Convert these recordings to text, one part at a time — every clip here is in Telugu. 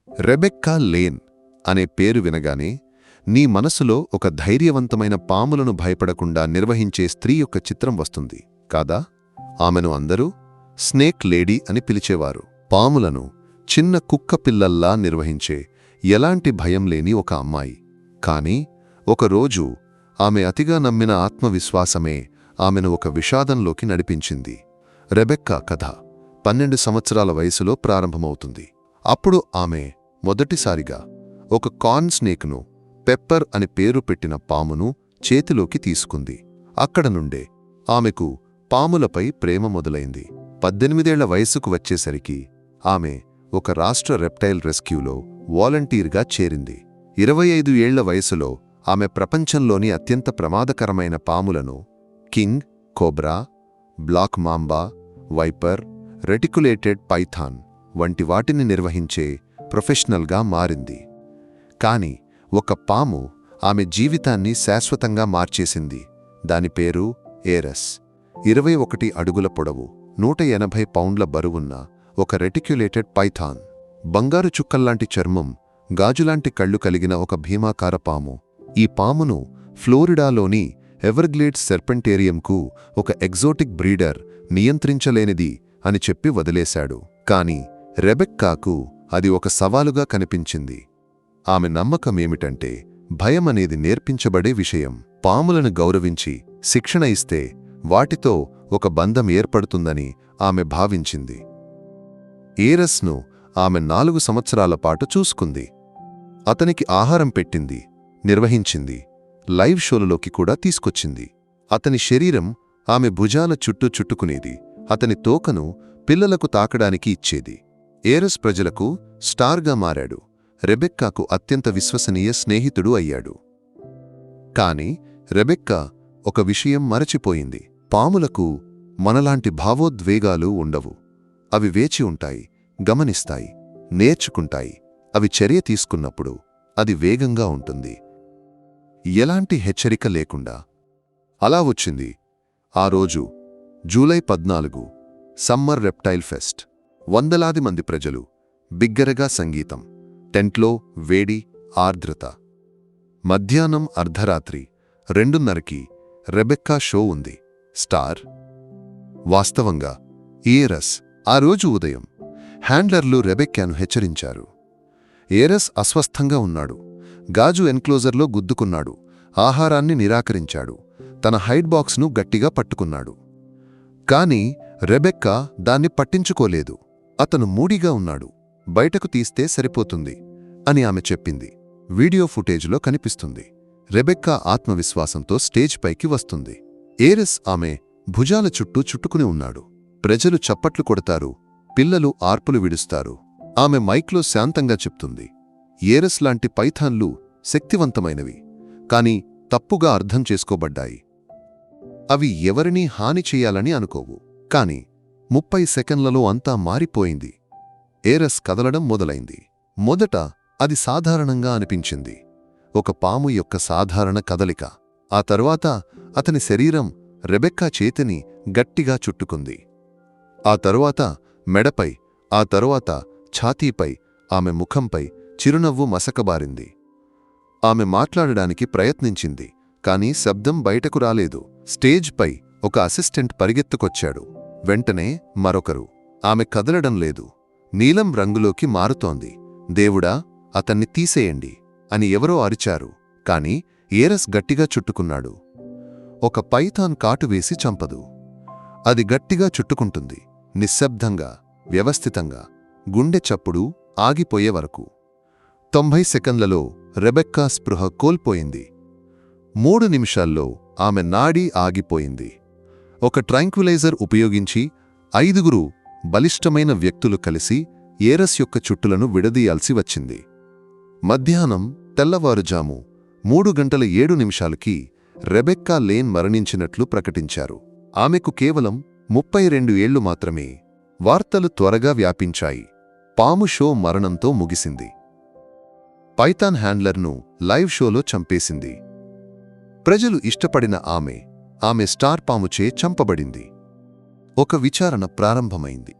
రెబెక్కా లేన్ అనే పేరు వినగానే నీ మనసులో ఒక ధైర్యవంతమైన పాములను భయపడకుండా నిర్వహించే స్త్రీ యొక్క చిత్రం వస్తుంది కాదా? ఆమెను అందరూ స్నేక్ లేడీ అని పిలిచేవారు. పాములను చిన్న కుక్క పిల్లల్లా నిర్వహించే ఎలాంటి భయం లేని ఒక అమ్మాయి. కాని ఒకరోజు ఆమె అతిగా నమ్మిన ఆత్మవిశ్వాసమే ఆమెను ఒక విషాదంలోకి నడిపించింది. రెబెక్కా కథ 12 సంవత్సరాల వయసులో ప్రారంభమవుతుంది. అప్పుడు ఆమె మొదటిసారిగా ఒక కార్న్ స్నేక్ను, పెప్పర్ అని పేరు పెట్టిన పామును చేతిలోకి తీసుకుంది. అక్కడ నుండే ఆమెకు పాములపై ప్రేమ మొదలైంది. 18 ఏళ్ల వయసుకు వచ్చేసరికి ఆమె ఒక రాష్ట్ర రెప్టైల్ రెస్క్యూలో వాలంటీర్గా చేరింది. 25 ఏళ్ల వయసులో ఆమె ప్రపంచంలోని అత్యంత ప్రమాదకరమైన పాములను king cobra, black mamba, viper, reticulated python వంటి వాటిని నిర్వహించే ప్రొఫెషనల్గా మారింది. కాని ఒక పాము ఆమె జీవితాన్ని శాశ్వతంగా మార్చేసింది. దాని పేరు ఏరస్. 21 అడుగుల పొడవు, 180 పౌండ్ల బరువున్న ఒక రెటిక్యులేటెడ్ పైథాన్. బంగారు చుక్కల్లాంటి చర్మం, గాజులాంటి కళ్ళు కలిగిన ఒక భీమాకార పాము. ఈ పామును ఫ్లోరిడాలోని ఎవర్గ్లేడ్స్ సెర్పెంటేరియంకు ఒక ఎగ్జోటిక్ బ్రీడర్ నియంత్రించలేనిది అని చెప్పి వదిలేశాడు. కాని రెబెక్కాకు అది ఒక సవాలుగా కనిపించింది. ఆమె నమ్మకమేమిటంటే భయమనేది నేర్పించబడే విషయం. పాములను గౌరవించి శిక్షణ ఇస్తే వాటితో ఒక బంధం ఏర్పడుతుందని ఆమె భావించింది. ఏరస్ను ఆమె 4 సంవత్సరాల పాటు చూసుకుంది. అతనికి ఆహారం పెట్టింది, నిర్వహించింది, లైవ్ షోలలోకి కూడా తీసుకొచ్చింది. అతని శరీరం ఆమె భుజాల చుట్టూ చుట్టుకునేది, అతని తోకను పిల్లలకు తాకడానికి ఇచ్చేది. ఏరస్ ప్రజలకు స్టార్గా మారాడు. రెబెక్కాకు అత్యంత విశ్వసనీయ స్నేహితుడు అయ్యాడు. కాని రెబెక్కా ఒక విషయం మరచిపోయింది. పాములకు మనలాంటి భావోద్వేగాలు ఉండవు. అవి వేచి ఉంటాయి, గమనిస్తాయి, నేర్చుకుంటాయి. అవి చర్య తీసుకున్నప్పుడు అది వేగంగా ఉంటుంది, ఎలాంటి హెచ్చరిక లేకుండా. అలా వచ్చింది ఆ రోజు, జూలై 14, సమ్మర్ రెప్టైల్ ఫెస్ట్. వందలాది మంది ప్రజలు, బిగ్గరగా సంగీతం, టెంట్లో వేడి, ఆర్ద్రత. మధ్యాహ్నం అర్ధరాత్రి 2:30కి రెబెక్కా షో ఉంది. స్టార్. వాస్తవంగా ఏరస్. ఆ రోజు ఉదయం హ్యాండ్లర్లు రెబెక్కాను హెచ్చరించారు. ఏరస్ అస్వస్థంగా ఉన్నాడు, గాజు ఎన్క్లోజర్లో గుద్దుకున్నాడు, ఆహారాన్ని నిరాకరించాడు, తన హైడ్ బాక్స్ను గట్టిగా పట్టుకున్నాడు. కాని రెబెక్కా దాన్ని పట్టించుకోలేదు. అతను మూడీగా ఉన్నాడు, బయటకు తీస్తే సరిపోతుంది అని ఆమె చెప్పింది. వీడియో ఫుటేజ్లో కనిపిస్తుంది. రెబెక్కా ఆత్మవిశ్వాసంతో స్టేజ్ పైకి వస్తుంది. ఏరస్ ఆమె భుజాల చుట్టూ చుట్టుకుని ఉన్నాడు. ప్రజలు చప్పట్లు కొడతారు, పిల్లలు ఆర్పులు విడుస్తారు. ఆమె మైక్లో శాంతంగా చెప్తుంది, ఏరస్ లాంటి పైథాన్లు శక్తివంతమైనవి, కాని తప్పుగా అర్థం చేసుకోబడ్డాయి. అవి ఎవరినీ హాని చెయ్యాలని అనుకోవు. కాని 30 సెకన్లలో అంతా మారిపోయింది. ఏరస్ కదలడం మొదలైంది. మొదట అది సాధారణంగా అనిపించింది, ఒక పాము యొక్క సాధారణ కదలిక. ఆ తరువాత అతని శరీరం రెబెక్కా చేతిని గట్టిగా చుట్టుకుంది. ఆ తరువాత మెడపై, ఆ తరువాత ఛాతీపై, ఆమె ముఖంపై చిరునవ్వు మసకబారింది. ఆమె మాట్లాడడానికి ప్రయత్నించింది, కాని శబ్దం బయటకు రాలేదు. స్టేజ్పై ఒక అసిస్టెంట్ పరిగెత్తుకొచ్చాడు. వెంటనే మరొకరు. ఆమె కదలడం లేదు, నీలం రంగులోకి మారుతోంది. దేవుడా, అతన్ని తీసేయండి అని ఎవరో అరిచారు. కాని ఏరస్ గట్టిగా చుట్టుకున్నాడు. ఒక పైథాన్ కాటువేసి చంపదు. అది గట్టిగా చుట్టుకుంటుంది, నిశ్శబ్దంగా, వ్యవస్థితంగా, గుండె చప్పుడు ఆగిపోయే వరకు. 90 సెకన్లలో రెబెక్కా స్పృహ కోల్పోయింది. 3 నిమిషాల్లో ఆమె నాడీ ఆగిపోయింది. ఒక ట్రాంక్విలైజర్ ఉపయోగించి 5 బలిష్టమైన వ్యక్తులు కలిసి ఏరస్ యొక్క చుట్టులను విడదీయాల్సి వచ్చింది. మధ్యాహ్నం తెల్లవారుజాము 3:07 రెబెక్కా లేన్ మరణించినట్లు ప్రకటించారు. ఆమెకు కేవలం 32 ఏళ్లు మాత్రమే. వార్తలు త్వరగా వ్యాపించాయి. పాము షో మరణంతో ముగిసింది. పైథాన్ హ్యాండ్లర్ను లైవ్ షోలో చంపేసింది. ప్రజలు ఇష్టపడిన ఆమె స్టార్ పాముచే చంపబడింది. ఒక విచారణ ప్రారంభమైంది.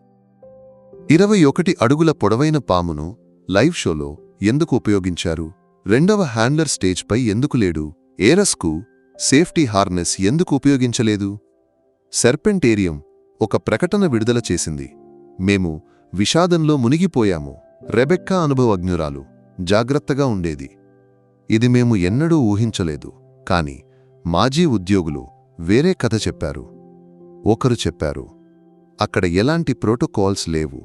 21 అడుగుల పొడవైన పామును లైవ్ షోలో ఎందుకు ఉపయోగించారు? రెండవ హ్యాండ్లర్ స్టేజ్పై ఎందుకు లేడు? ఏరస్కు సేఫ్టీ హార్నెస్ ఎందుకు ఉపయోగించలేదు? సెర్పెంటేరియం ఒక ప్రకటన విడుదల చేసింది. మేము విషాదంలో మునిగిపోయాము. రెబెక్కా అనుభవజ్ఞురాలు జాగ్రత్తగా ఉండేది. ఇది మేము ఎన్నడూ ఊహించలేదు. కాని మాజీ ఉద్యోగులు వేరే కథ చెప్పారు. ఒకరు చెప్పారు, అక్కడ ఎలాంటి ప్రోటోకాల్స్ లేవు.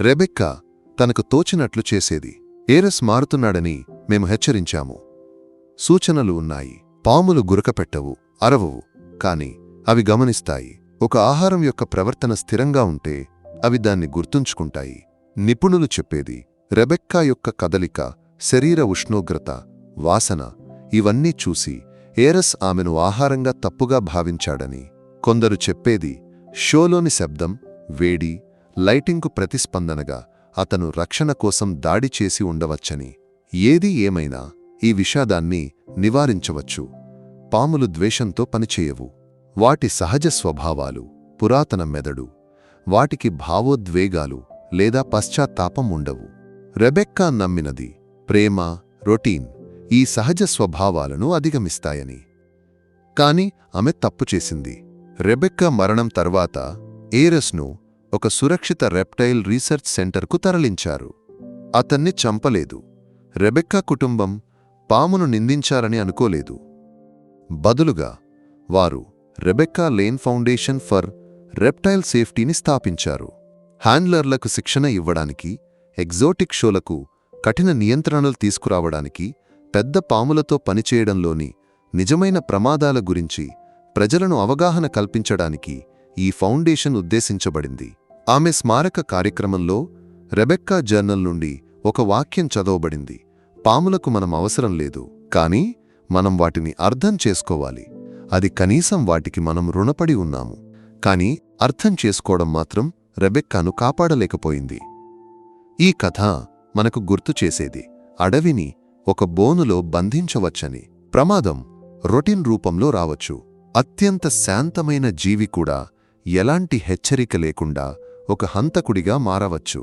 రెబెక్కా తనకు తోచినట్లు చేసేది. ఏరస్ మారుతున్నాడని మేము హెచ్చరించాము. సూచనలు ఉన్నాయి. పాములు గురకపెట్టవు, అరవవు, కాని అవి గమనిస్తాయి. ఒక ఆహారం యొక్క ప్రవర్తన స్థిరంగా ఉంటే అవి దాన్ని గుర్తుంచుకుంటాయి. నిపుణులు చెప్పేది రెబెక్కా యొక్క కదలిక, శరీర ఉష్ణోగ్రత, వాసన ఇవన్నీ చూసి ఏరస్ ఆమెను ఆహారంగా తప్పుగా భావించాడని. కొందరు చెప్పేది షోలోని శబ్దం, వేడి, లైటింగ్కు ప్రతిస్పందనగా అతను రక్షణ కోసం దాడి చేసి ఉండవచ్చని. ఏది ఏమైనా ఈ విషాదాన్ని నివారించవచ్చు. పాములు ద్వేషంతో పనిచేయవు. వాటి సహజ స్వభావాలు, పురాతన మెదడు, వాటికి భావోద్వేగాలు లేదా పశ్చాత్తాపం ఉండవు. రెబెక్కా నమ్మినది ప్రేమ, రొటీన్ ఈ సహజ స్వభావాలను అధిగమిస్తాయని. కాని ఆమె తప్పు చేసింది. రెబెక్కా మరణం తర్వాత ఏరస్ను ఒక సురక్షిత రెప్టైల్ రీసెర్చ్ సెంటర్కు తరలించారు. అతన్ని చంపలేదు. రెబెక్కా కుటుంబం పామును నిందించారని అనుకోలేదు. బదులుగా వారు Rebecca Lane foundation for reptile సేఫ్టీని స్థాపించారు. హ్యాండ్లర్లకు శిక్షణ ఇవ్వడానికి, ఎగ్జోటిక్ షోలకు కఠిన నియంత్రణలు తీసుకురావడానికి, పెద్ద పాములతో పనిచేయడంలోని నిజమైన ప్రమాదాల గురించి ప్రజలను అవగాహన కల్పించడానికి ఈ ఫౌండేషన్ ఉద్దేశించబడింది. ఆమె స్మారక కార్యక్రమంలో రెబెక్కా జర్నల్ నుండి ఒక వాక్యం చదవబడింది. పాములకు మనం అవసరం లేదు, కానీ మనం వాటిని అర్థం చేసుకోవాలి. అది కనీసం వాటికి మనం రుణపడి ఉన్నాము. కాని అర్థం చేసుకోవడం మాత్రం రెబెక్కాను కాపాడలేకపోయింది. ఈ కథ మనకు గుర్తు చేసేది అడవిని ఒక బోనులో బంధించవచ్చని. ప్రమాదం రొటీన్ రూపంలో రావచ్చు. అత్యంత శాంతమైన జీవి కూడా ఎలాంటి హెచ్చరిక లేకుండా ఒక హంతకుడిగా మారవచ్చు.